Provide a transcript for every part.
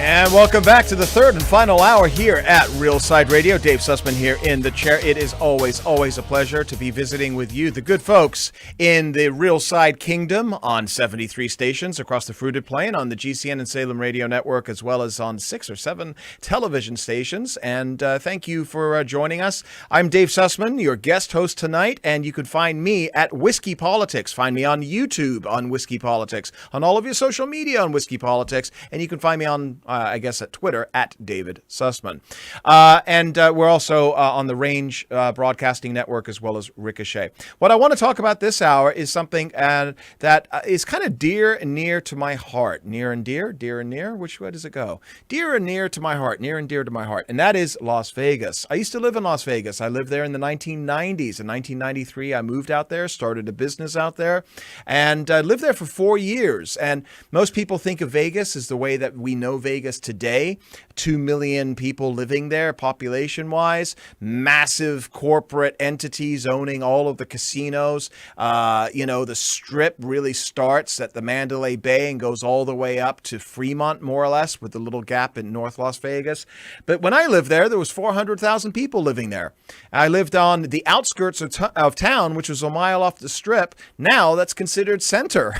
And welcome back to the third and final hour here at Real Side Radio. Dave Sussman here in the chair. It is always a pleasure to be visiting with you, the good folks in the Real Side Kingdom, on 73 stations across the Fruited Plain, on the GCN and Salem Radio Network, as well as on 6 or 7 television stations. And thank you for joining us. I'm Dave Sussman, your guest host tonight, and you can find me at Whiskey Politics. Find me on YouTube on Whiskey Politics, on all of your social media on Whiskey Politics, and you can find me on at Twitter at David Sussman. And we're also on the Range Broadcasting Network as well as Ricochet. What I want to talk about this hour is something that is kind of dear and near to my heart. Near and dear? Dear and near? Which way does it go? Dear and near to my heart. Near and dear to my heart. And that is Las Vegas. I used to live in Las Vegas. I lived there in the 1990s. In 1993, I moved out there, started a business out there, and lived there for 4 years. And most people think of Vegas as the way that we know Vegas today. 2 million people living there, population-wise, massive corporate entities owning all of the casinos. The Strip really starts at the Mandalay Bay and goes all the way up to Fremont, more or less, with the little gap in North Las Vegas. But when I lived there was 400,000 people living there. I lived on the outskirts of town, which was a mile off the Strip. Now that's considered center.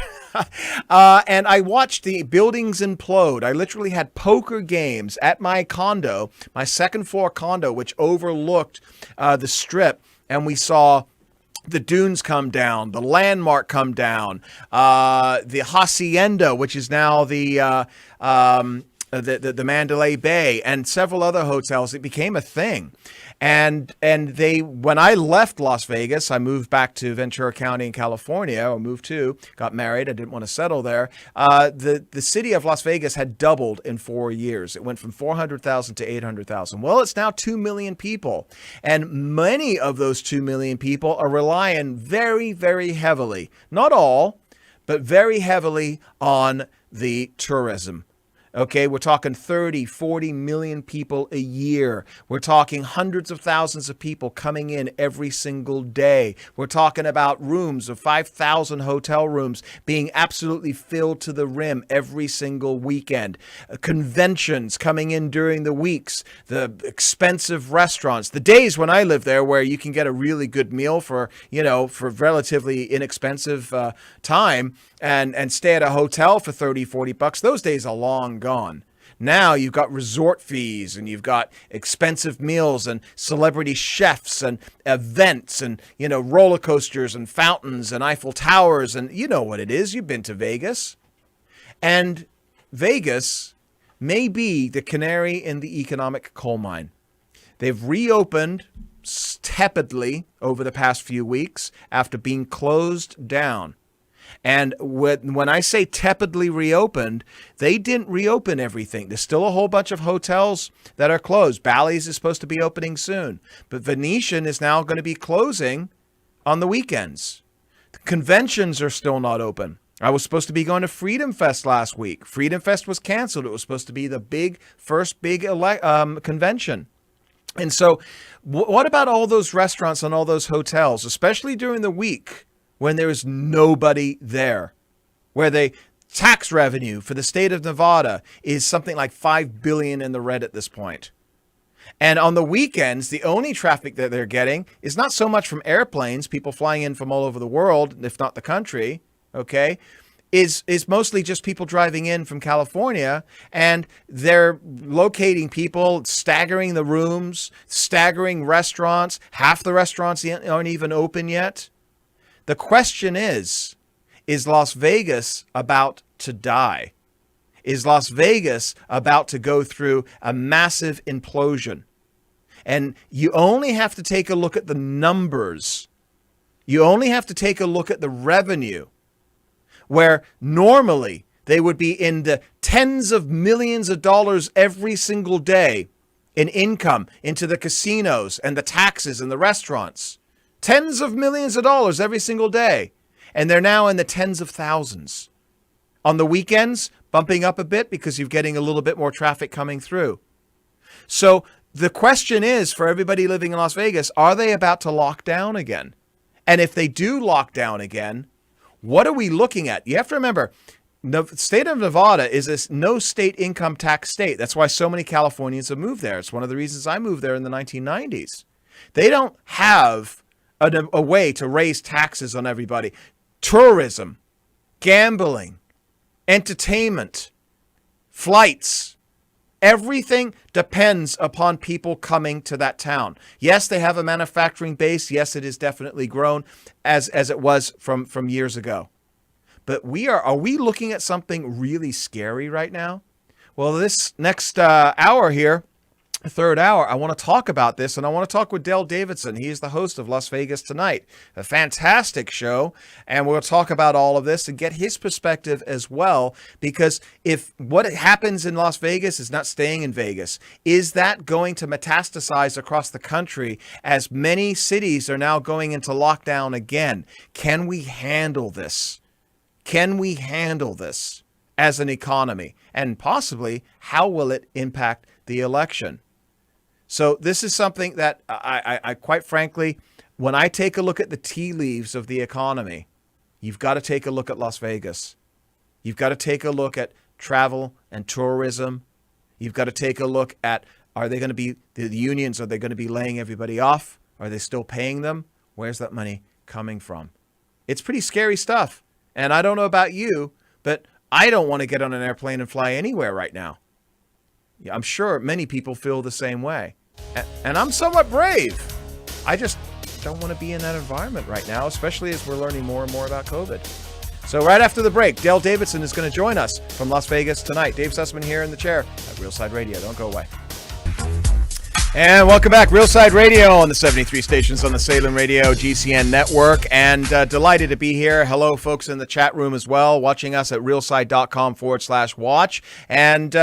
And I watched the buildings implode. I literally had poker games at my condo, my second floor condo, which overlooked the Strip. And we saw the dunes come down, the Landmark come down, the Hacienda, which is now the Mandalay Bay, and several other hotels. It became a thing. And when I left Las Vegas, I moved back to Ventura County in California, got married. I didn't want to settle there. The city of Las Vegas had doubled in 4 years. It went from 400,000 to 800,000. Well, it's now 2 million people. And many of those 2 million people are relying very, very heavily, not all, but very heavily on the tourism. Okay, we're talking 30, 40 million people a year. We're talking hundreds of thousands of people coming in every single day. We're talking about rooms of 5,000 hotel rooms being absolutely filled to the rim every single weekend. Conventions coming in during the weeks. The expensive restaurants. The days when I lived there where you can get a really good meal for relatively inexpensive time and stay at a hotel for 30, 40 bucks. Those days are long gone. Now you've got resort fees and you've got expensive meals and celebrity chefs and events and, roller coasters and fountains and Eiffel Towers. And you know what it is. You've been to Vegas. And Vegas may be the canary in the economic coal mine. They've reopened tepidly over the past few weeks after being closed down. And when I say tepidly reopened, they didn't reopen everything. There's still a whole bunch of hotels that are closed. Bally's is supposed to be opening soon. But Venetian is now going to be closing on the weekends. The conventions are still not open. I was supposed to be going to Freedom Fest last week. Freedom Fest was canceled. It was supposed to be the first big convention. And so what about all those restaurants and all those hotels, especially during the week, when there is nobody there, where the tax revenue for the state of Nevada is something like $5 billion in the red at this point. And on the weekends, the only traffic that they're getting is not so much from airplanes, people flying in from all over the world, if not the country, okay, is mostly just people driving in from California, and they're locating people, staggering the rooms, staggering restaurants. Half the restaurants aren't even open yet. The question is Las Vegas about to die? Is Las Vegas about to go through a massive implosion? And you only have to take a look at the numbers. You only have to take a look at the revenue, where normally they would be in the tens of millions of dollars every single day in income into the casinos and the taxes and the restaurants. Tens of millions of dollars every single day. And they're now in the tens of thousands. On the weekends, bumping up a bit because you're getting a little bit more traffic coming through. So the question is, for everybody living in Las Vegas, are they about to lock down again? And if they do lock down again, what are we looking at? You have to remember, The state of Nevada is a no state income tax state. That's why so many Californians have moved there. It's one of the reasons I moved there in the 1990s. They don't have a way to raise taxes on everybody. Tourism, gambling, entertainment, flights, everything depends upon people coming to that town. Yes, they have a manufacturing base. Yes, it is definitely grown as it was from years ago. But are we looking at something really scary right now? Well, this next hour here, third hour, I want to talk about this, and I want to talk with Dale Davidson. He is the host of Las Vegas Tonight, a fantastic show, and we'll talk about all of this and get his perspective as well, because if what happens in Las Vegas is not staying in Vegas, is that going to metastasize across the country as many cities are now going into lockdown again? Can we handle this? Can we handle this as an economy? And possibly, how will it impact the election? So this is something that I quite frankly, when I take a look at the tea leaves of the economy, you've got to take a look at Las Vegas. You've got to take a look at travel and tourism. You've got to take a look at, are they going to be, the unions, are they going to be laying everybody off? Are they still paying them? Where's that money coming from? It's pretty scary stuff. And I don't know about you, but I don't want to get on an airplane and fly anywhere right now. Yeah, I'm sure many people feel the same way. And I'm somewhat brave. I just don't want to be in that environment right now, especially as we're learning more and more about COVID. So right after the break, Dale Davidson is going to join us from Las Vegas Tonight. Dave Sussman here in the chair at Real Side Radio. Don't go away. And welcome back, Real Side Radio on the 73 stations on the Salem Radio GCN network. And delighted to be here. Hello, folks in the chat room as well, watching us at realside.com/watch. And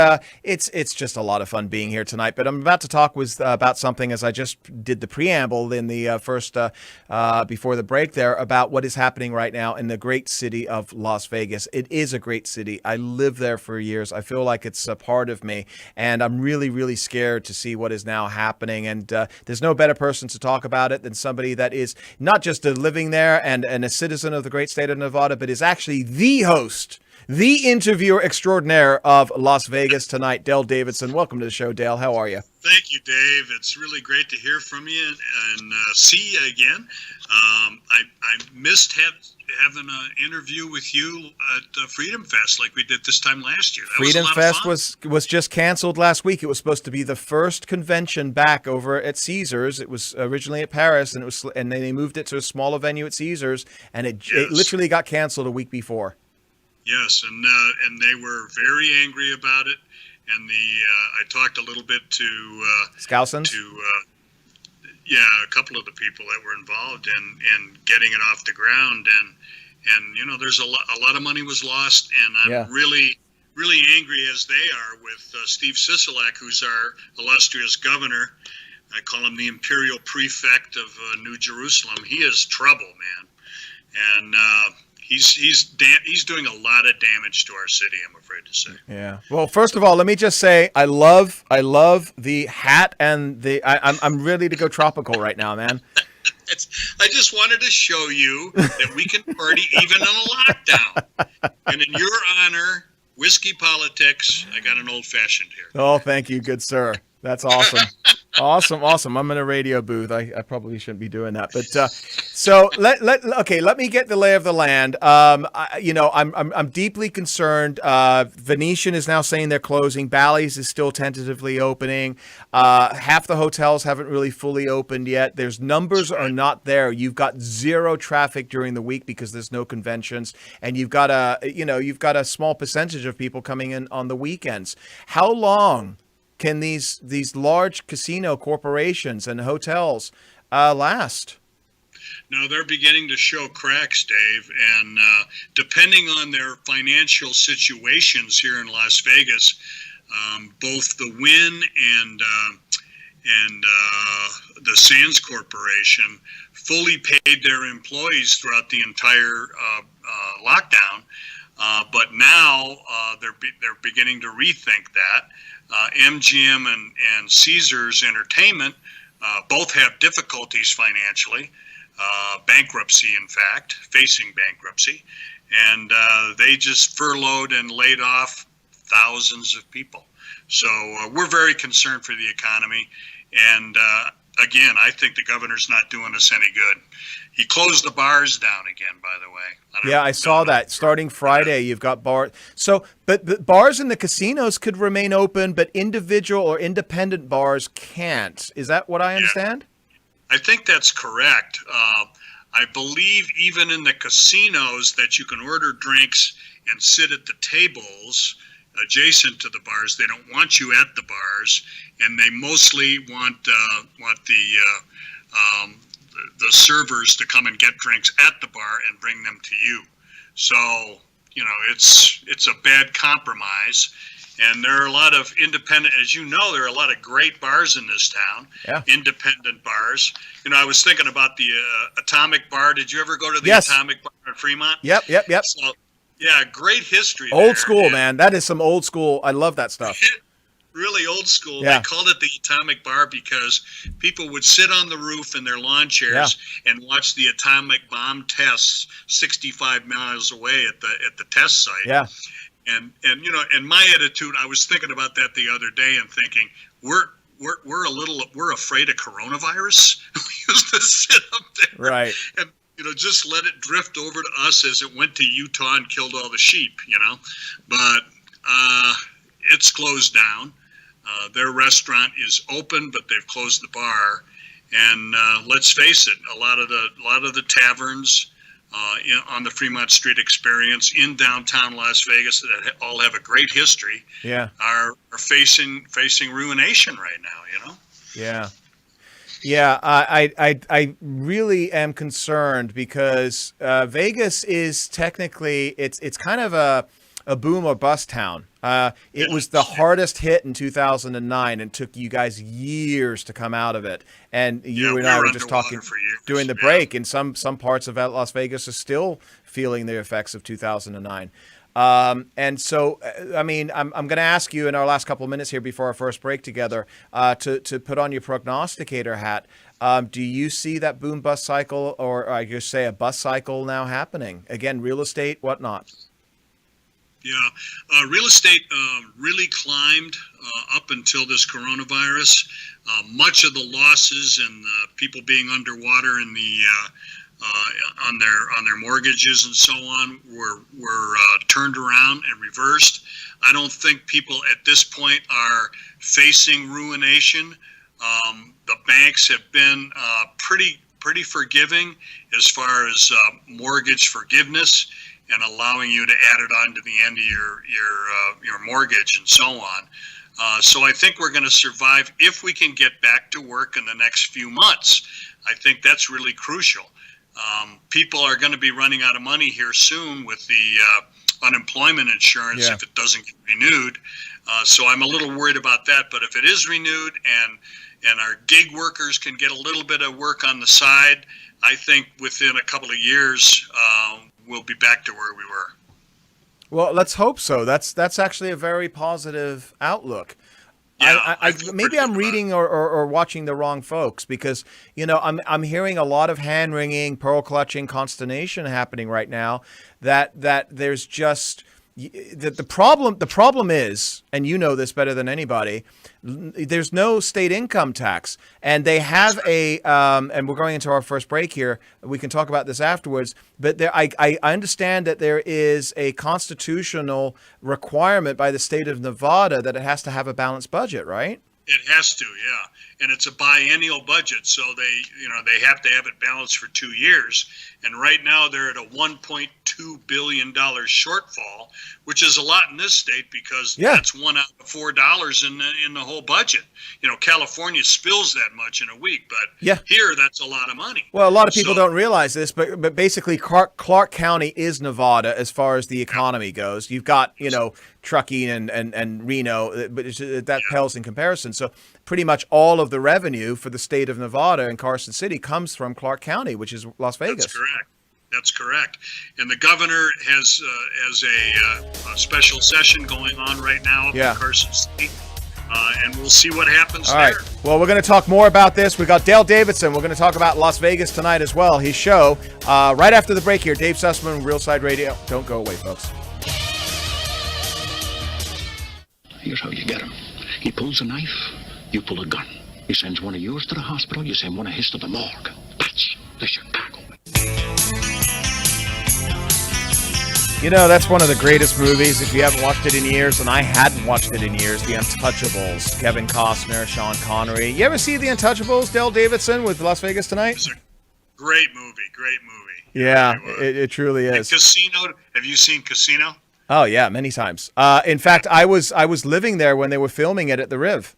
it's just a lot of fun being here tonight. But I'm about to talk about something, as I just did the preamble in the first before the break there, about what is happening right now in the great city of Las Vegas. It is a great city. I lived there for years. I feel like it's a part of me. And I'm really, really scared to see what is now happening, and there's no better person to talk about it than somebody that is not just living there and a citizen of the great state of Nevada, but is actually the host, the interviewer extraordinaire of Las Vegas Tonight, Dale Davidson. Welcome to the show, Dale. How are you? Thank you, Dave. It's really great to hear from you and see you again. I missed having an interview with you at Freedom Fest like we did this time last year. That Freedom Fest was just canceled last week. It was supposed to be the first convention back over at Caesars. It was originally at Paris, and then they moved it to a smaller venue at Caesars, and it literally got canceled a week before. Yes, and they were very angry about it. And I talked a little bit to Scousins? A couple of the people that were involved in getting it off the ground, and there's a lot of money was lost, and I'm really, really angry as they are with Steve Sisolak, who's our illustrious governor. I call him the Imperial Prefect of New Jerusalem. He is trouble, man, and he's doing a lot of damage to our city, I'm afraid to say. Yeah. Well, first of all, let me just say I love the hat, and I'm ready to go tropical right now, man. I just wanted to show you that we can party even in a lockdown. And in your honor, whiskey politics, I got an old fashioned here. Oh, thank you, good sir. That's awesome. Awesome. I'm in a radio booth. I probably shouldn't be doing that. But so let me get the lay of the land. I'm deeply concerned. Venetian is now saying they're closing. Bally's is still tentatively opening. Half the hotels haven't really fully opened yet. There's numbers are not there. You've got zero traffic during the week because there's no conventions, and you've got a small percentage of people coming in on the weekends. How long can these large casino corporations and hotels last? No, they're beginning to show cracks, Dave, and depending on their financial situations here in Las Vegas, both the Wynn and the Sands Corporation fully paid their employees throughout the entire lockdown, but now they're beginning to rethink that. MGM and Caesars Entertainment both have difficulties financially, bankruptcy, in fact, facing bankruptcy. and they just furloughed and laid off thousands of people. So we're very concerned for the economy. And again, I think the governor's not doing us any good. He closed the bars down again, by the way. I saw that. Starting Friday, you've got bars. So, but bars in the casinos could remain open, but individual or independent bars can't. Is that what I understand? Yeah, I think that's correct. I believe even in the casinos that you can order drinks and sit at the tables adjacent to the bars. They don't want you at the bars, and they mostly want the servers to come and get drinks at the bar and bring them to you. So, you know, it's a bad compromise. And there are a lot of independent, as you know, there are a lot of great bars in this town, independent bars. You know, I was thinking about the Atomic Bar. Did you ever go to the Atomic Bar in Fremont? Yep. So, yeah, great history. Old school, man. That is some old school. I love that stuff. Really old school. Yeah. They called it the Atomic Bar because people would sit on the roof in their lawn chairs and watch the atomic bomb tests 65 miles away at the test site. Yeah. And you know, and my attitude, I was thinking about that the other day and thinking, we're afraid of coronavirus. We used to sit up there, right, and you know, just let it drift over to us as it went to Utah and killed all the sheep. You know, but it's closed down. Their restaurant is open, but they've closed the bar. And let's face it, a lot of the taverns on the Fremont Street Experience in downtown Las Vegas that all have a great history, are facing ruination right now. You know. Yeah, I really am concerned because Vegas is technically it's kind of a boom or bust town. It was the hardest hit in 2009 and took you guys years to come out of it. And you and I were just talking during the break, and some parts of Las Vegas are still feeling the effects of 2009. And so, I mean, I'm going to ask you in our last couple of minutes here before our first break together to put on your prognosticator hat. Do you see that boom bust cycle, or I guess say a bust cycle now happening? Again, real estate, whatnot. Yeah, real estate really climbed up until this coronavirus. Much of the losses and people being underwater in the on their mortgages and so on were turned around and reversed. I don't think people at this point are facing ruination. The banks have been pretty forgiving as far as mortgage forgiveness and allowing you to add it on to the end of your mortgage and so on. So I think we're going to survive if we can get back to work in the next few months. I think that's really crucial. People are going to be running out of money here soon with the unemployment insurance if it doesn't get renewed. So I'm a little worried about that. But if it is renewed and our gig workers can get a little bit of work on the side, I think within a couple of years, we'll be back to where we were. Well, let's hope so. That's actually a very positive outlook. Yeah, maybe I'm reading or watching the wrong folks, because you know I'm hearing a lot of hand wringing, pearl clutching, consternation happening right now. That there's just the problem is, and you know this better than anybody, there's no state income tax, and they have and we're going into our first break here. We can talk about this afterwards, but I understand that there is a constitutional requirement by the state of Nevada that it has to have a balanced budget, right? It has to, yeah. And it's a biennial budget, so they have to have it balanced for 2 years. And right now they're at a $1.2 billion shortfall, which is a lot in this state because that's $1 out of $4 in the whole budget. You know, California spills that much in a week, but here that's a lot of money. Well, a lot of people don't realize this, but basically Clark County is Nevada as far as the economy goes. You've got, you know, trucking and Reno, but that pales in comparison. So pretty much all of the revenue for the state of Nevada and Carson City comes from Clark County, which is Las Vegas. That's correct. And the governor has a special session going on right now in Carson City. and we'll see what happens All there. right. Well, we're going to talk more about this. We got Dale Davidson. We're going to talk about Las Vegas tonight as well, his show. Right after the break here, Dave Sussman, Real Side Radio. Don't go away, folks. Here's how you get him. He pulls a knife, you pull a gun. He sends one of yours to the hospital, you send one of his to the morgue. That's the Chicago. You know, that's one of the greatest movies, if you haven't watched it in years, and I hadn't watched it in years, The Untouchables. Kevin Costner, Sean Connery. You ever see The Untouchables, Dale Davidson, with Las Vegas Tonight? It's a great movie. Yeah, it truly is. And Casino, have you seen Casino? Oh, yeah, many times. In fact, I was living there when they were filming it at the Riv.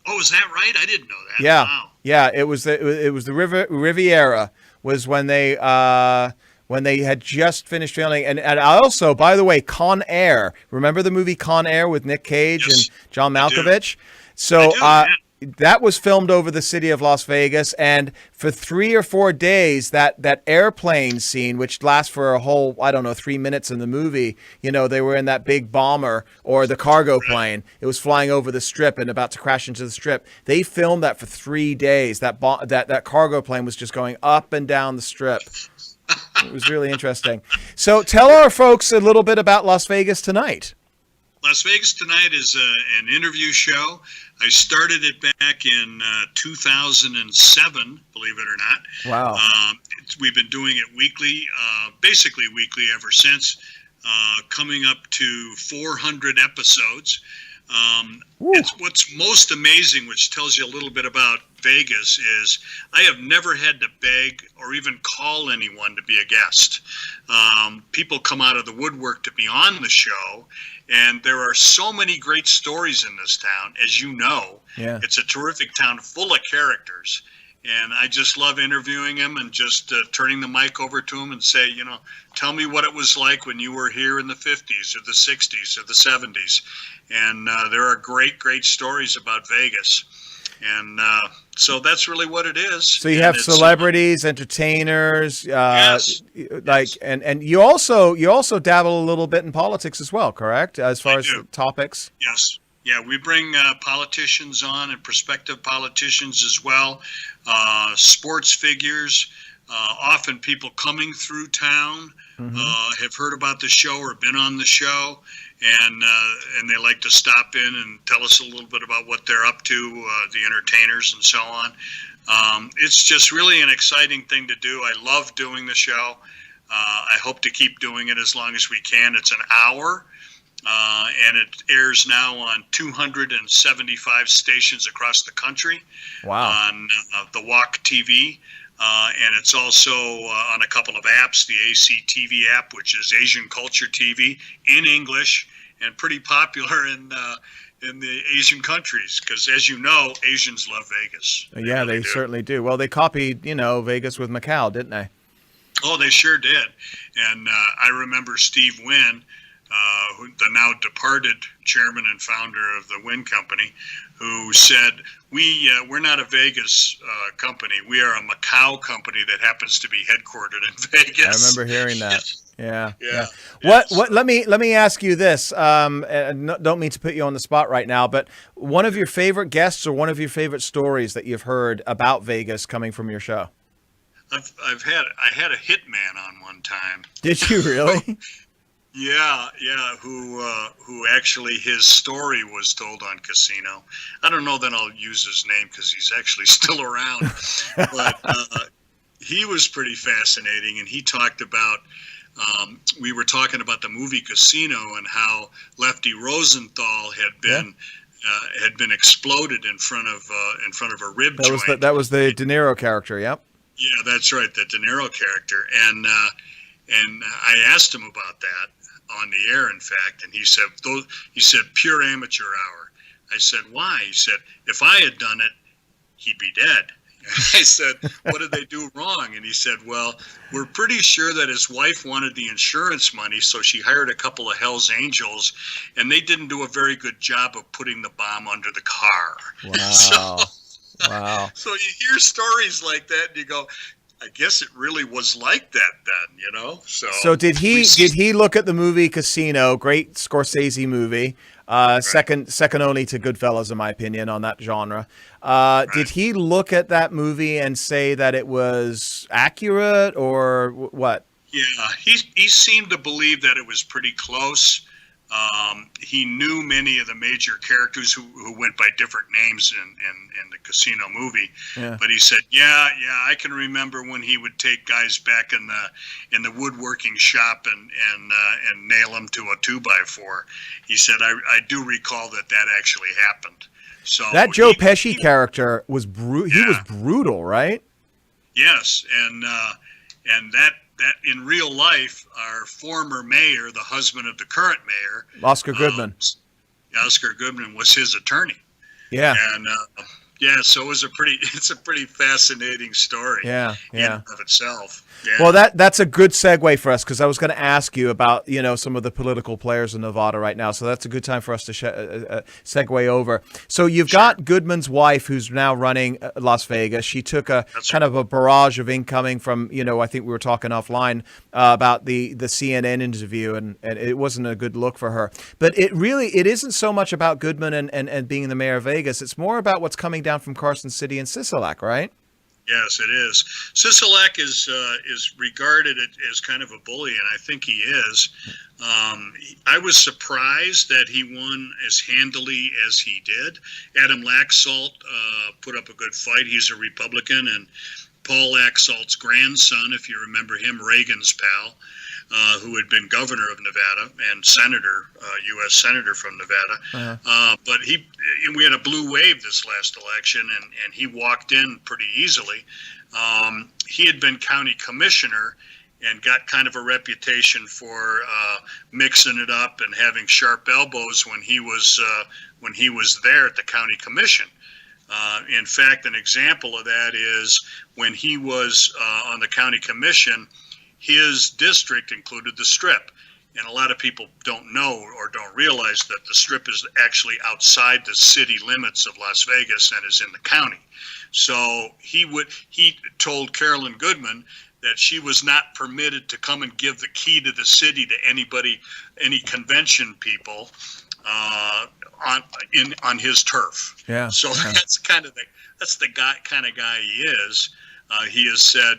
Oh, is that right? I didn't know that. Yeah, Wow. yeah, it was the Riviera was when they had just finished filming, and also, by the way, Con Air. Remember the movie Con Air with Nick Cage Yes, and John I do. Malkovich? So I do, that was filmed over the city of Las Vegas, and for 3 or 4 days, that airplane scene, which lasts for a whole 3 minutes in the movie. You know, they were in that big bomber or the cargo plane. It was flying over the strip and about to crash into the strip. They filmed that for 3 days. That cargo plane was just going up and down the strip. It was really interesting. So tell our folks a little bit about Las Vegas Tonight. Las Vegas Tonight is an interview show. I started it back in 2007, believe it or not. Wow. We've been doing it weekly, basically weekly ever since, coming up to 400 episodes. It's what's most amazing, which tells you a little bit about Vegas, is I have never had to beg or even call anyone to be a guest. People come out of the woodwork to be on the show, and there are so many great stories in this town, as you know. Yeah. It's a terrific town full of characters, and I just love interviewing them and just turning the mic over to them and say, tell me what it was like when you were here in the 50s or the 60s or the 70s. And there are great, great stories about Vegas. And so that's really what it is. So you have celebrities, entertainers, Yes. and you also dabble a little bit in politics as well, correct? As far I as do. topics. Yes. Yeah, we bring politicians on and prospective politicians as well, sports figures, often people coming through town have heard about the show or been on the show, and they like to stop in and tell us a little bit about what they're up to, the entertainers and so on. It's just really an exciting thing to do. I love doing the show. I hope to keep doing it as long as we can. It's an hour. And it airs now on 275 stations across the country. Wow. On the Walk TV. And it's also on a couple of apps, the AC TV app, which is Asian Culture TV in English, and pretty popular in the Asian countries, because as you know, Asians love Vegas. Yeah, they really do. certainly do. Well, they copied, Vegas with Macau, didn't they? Oh, they sure did. And I remember Steve Wynn, the now departed chairman and founder of the Wynn Company, who said, we're not a Vegas company. We are a Macau company that happens to be headquartered in Vegas. I remember hearing that. Yeah. Yeah. What? Let me ask you this. Don't mean to put you on the spot right now, but one of your favorite guests or one of your favorite stories that you've heard about Vegas coming from your show? I had a hitman on one time. Did you really? Yeah, who actually his story was told on Casino. I don't know that I'll use his name because he's actually still around, but he was pretty fascinating, and he talked about. We were talking about the movie Casino and how Lefty Rosenthal had been exploded in front of a rib joint. That was the De Niro character. Yep. Yeah, that's right, the De Niro character, and I asked him about that on the air, in fact, and he said pure amateur hour. I said, why? He said, if I had done it, he'd be dead. I said, what did they do wrong? And he said, well, we're pretty sure that his wife wanted the insurance money, so she hired a couple of Hell's Angels, and they didn't do a very good job of putting the bomb under the car. Wow. Wow. So you hear stories like that, and you go, I guess it really was like that then, So did we he see- did he look at the movie Casino? Great Scorsese movie. Second only to Goodfellas, in my opinion, on that genre. Did he look at that movie and say that it was accurate, or what? Yeah, he seemed to believe that it was pretty close. He knew many of the major characters who went by different names in the Casino movie. Yeah. But he said, yeah, I can remember when he would take guys back in the woodworking shop and nail them to a 2x4. He said, I do recall that actually happened. So That Joe Pesci character was he was brutal, right? Yes, and that in real life, our former mayor, the husband of the current mayor, Oscar Goodman. Oscar Goodman was his attorney. Yeah. And so it's a pretty fascinating story. Yeah. In and of itself. Yeah. Well, that's a good segue for us, because I was going to ask you about some of the political players in Nevada right now. So that's a good time for us to segue over. So you've got Goodman's wife, who's now running Las Vegas. She took kind of a barrage of incoming from I think we were talking offline about the CNN interview, and it wasn't a good look for her. But it isn't so much about Goodman and being the mayor of Vegas. It's more about what's coming down from Carson City and Sisolak, right? Yes, it is. Sisolak is regarded as kind of a bully, and I think he is. I was surprised that he won as handily as he did. Adam Laxalt put up a good fight. He's a Republican, and Paul Laxalt's grandson, if you remember him, Reagan's pal, who had been governor of Nevada and senator, U.S. senator from Nevada. But we had a blue wave this last election, and he walked in pretty easily. He had been county commissioner and got kind of a reputation for mixing it up and having sharp elbows when he was there at the county commission. In fact, an example of that is when he was on the county commission, his district included the Strip. And a lot of people don't know or don't realize that the Strip is actually outside the city limits of Las Vegas and is in the county. So he told Carolyn Goodman that she was not permitted to come and give the key to the city to anybody, any convention people on his turf. Yeah. So that's kind of the kind of guy he is. He has said,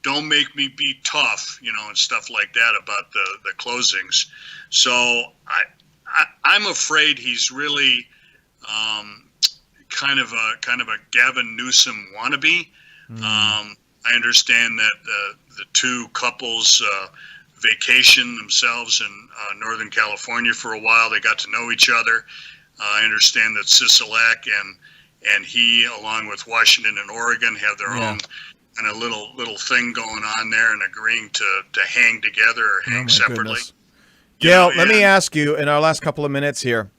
don't make me be tough, and stuff like that about the closings. So I'm afraid he's really kind of a Gavin Newsom wannabe. I understand that the two couples vacationed themselves in Northern California for a while. They got to know each other. I understand that Sisolak and he, along with Washington and Oregon, have their own kind of little thing going on there, and agreeing to hang together or hang separately. Goodness. Gail, let me ask you in our last couple of minutes here.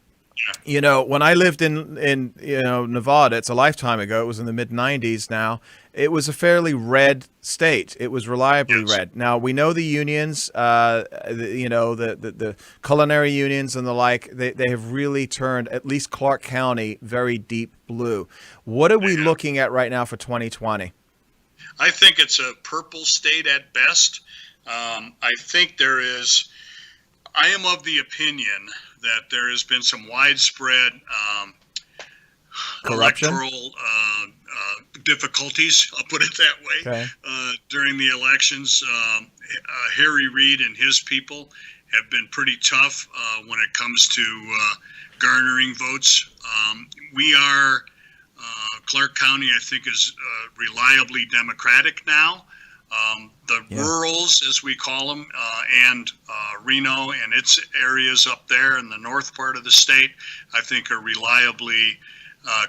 When I lived in Nevada, it's a lifetime ago. It was in the mid '90s. Now it was a fairly red state. It was reliably red. Now we know the unions, the culinary unions and the like. They have really turned at least Clark County very deep blue. What are we looking at right now for 2020? I think it's a purple state at best. I think I am of the opinion that there has been some widespread corruption, electoral difficulties, I'll put it that way, during the elections. Harry Reid and his people have been pretty tough when it comes to garnering votes. Clark County, I think, is reliably Democratic now. The rurals, as we call them, and Reno and its areas up there in the north part of the state, I think are reliably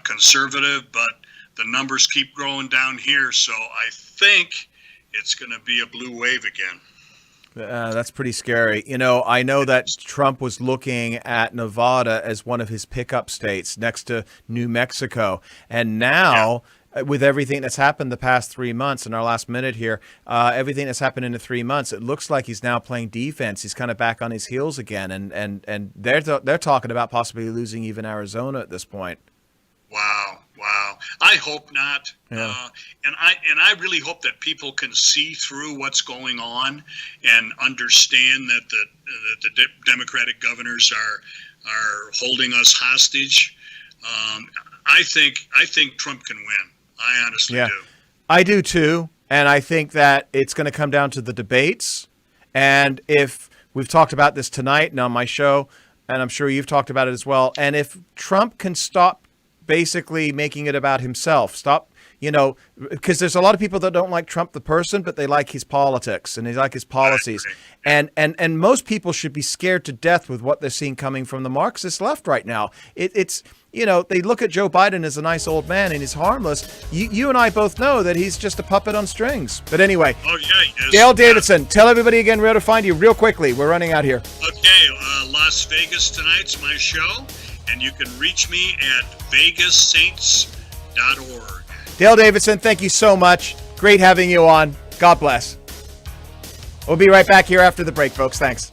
conservative, but the numbers keep growing down here, so I think it's going to be a blue wave again. That's pretty scary. I know that Trump was looking at Nevada as one of his pickup states next to New Mexico. And now, with everything that's happened the past 3 months, in our last minute here, everything that's happened in the 3 months, it looks like he's now playing defense. He's kind of back on his heels again. And they're talking about possibly losing even Arizona at this point. Wow. I hope not. Yeah. And I really hope that people can see through what's going on and understand that the Democratic governors are holding us hostage. I think Trump can win. I honestly do. I do too. And I think that it's going to come down to the debates. And if we've talked about this tonight and on my show, and I'm sure you've talked about it as well. And if Trump can stop basically making it about himself, because there's a lot of people that don't like Trump the person, but they like his politics and they like his policies. And most people should be scared to death with what they're seeing coming from the Marxist left right now. It's they look at Joe Biden as a nice old man and he's harmless. You and I both know that he's just a puppet on strings. But anyway, Dale Davidson, tell everybody again where to find you real quickly. We're running out here. Okay, Las Vegas tonight's my show, and you can reach me at vegassaints.org. Dale Davidson, thank you so much. Great having you on. God bless. We'll be right back here after the break, folks. Thanks.